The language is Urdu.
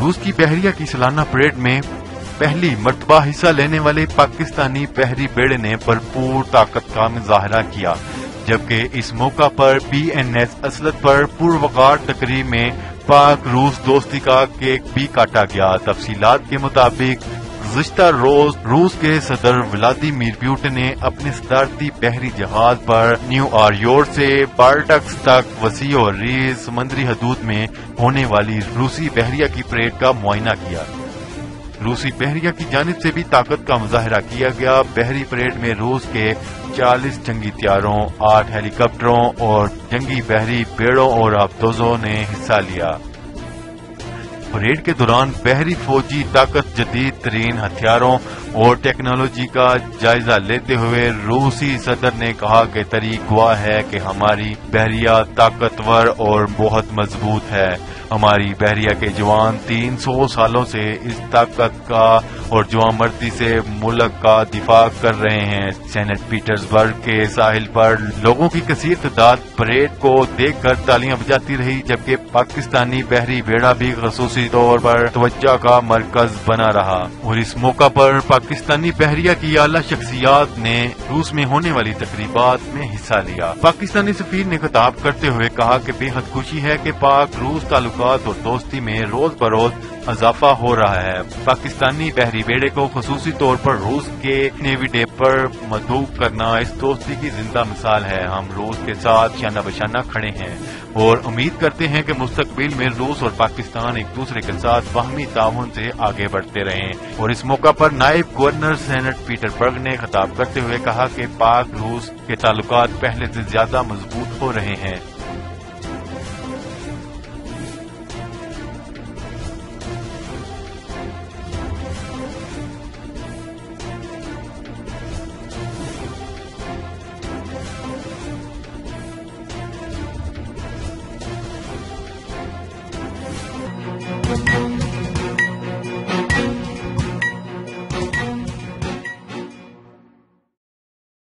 روس کی بحریہ کی سالانہ پریڈ میں پہلی مرتبہ حصہ لینے والے پاکستانی بحری بیڑے نے بھرپور طاقت کا مظاہرہ کیا، جبکہ اس موقع پر PNS اسلط پر پروقار تقریب میں پاک روس دوستی کا کیک بھی کاٹا گیا۔ تفصیلات کے مطابق گزشتہ روز روس کے صدر ولادیمیر پوٹن نے اپنے صدارتی بحری جہاز پر نیو آریور سے بالٹکس تک وسیع و عریض سمندری حدود میں ہونے والی روسی بحریہ کی پریڈ کا معائنہ کیا۔ روسی بحریہ کی جانب سے بھی طاقت کا مظاہرہ کیا گیا۔ بحری پریڈ میں روس کے 40 جنگی طیاروں، 8 ہیلی کاپٹروں اور جنگی بحری بیڑوں اور آبدوزوں نے حصہ لیا۔ پریڈ کے دوران بحری فوجی طاقت جدید ترین ہتھیاروں اور ٹیکنالوجی کا جائزہ لیتے ہوئے روسی صدر نے کہا کہ تاریخ گواہ ہے کہ ہماری بحریہ طاقتور اور بہت مضبوط ہے۔ ہماری بحریہ کے جوان 300 سالوں سے اس طاقت کا اور جوان مردی سے ملک کا دفاع کر رہے ہیں۔ سینٹ پیٹرزبرگ کے ساحل پر لوگوں کی کثیر تعداد پریڈ کو دیکھ کر تالیاں بجاتی رہی، جبکہ پاکستانی بحری بیڑا بھی خصوصی طور پر توجہ کا مرکز بنا رہا، اور اس موقع پر پاکستانی بحریہ کی اعلیٰ شخصیات نے روس میں ہونے والی تقریبات میں حصہ لیا۔ پاکستانی سفیر نے خطاب کرتے ہوئے کہا کہ بے حد خوشی ہے کہ پاک روس تعلقات اور دوستی میں روز بروز اضافہ ہو رہا ہے۔ پاکستانی بحری بیڑے کو خصوصی طور پر روس کے نیوی ڈے پر مدعو کرنا اس دوستی کی زندہ مثال ہے۔ ہم روس کے ساتھ شانہ بشانہ کھڑے ہیں اور امید کرتے ہیں کہ مستقبل میں روس اور پاکستان ایک دوسرے کے ساتھ باہمی تعاون سے آگے بڑھتے رہیں۔ اور اس موقع پر نائب گورنر سینٹ پیٹرزبرگ نے خطاب کرتے ہوئے کہا کہ پاک روس کے تعلقات پہلے سے زیادہ مضبوط ہو رہے ہیں۔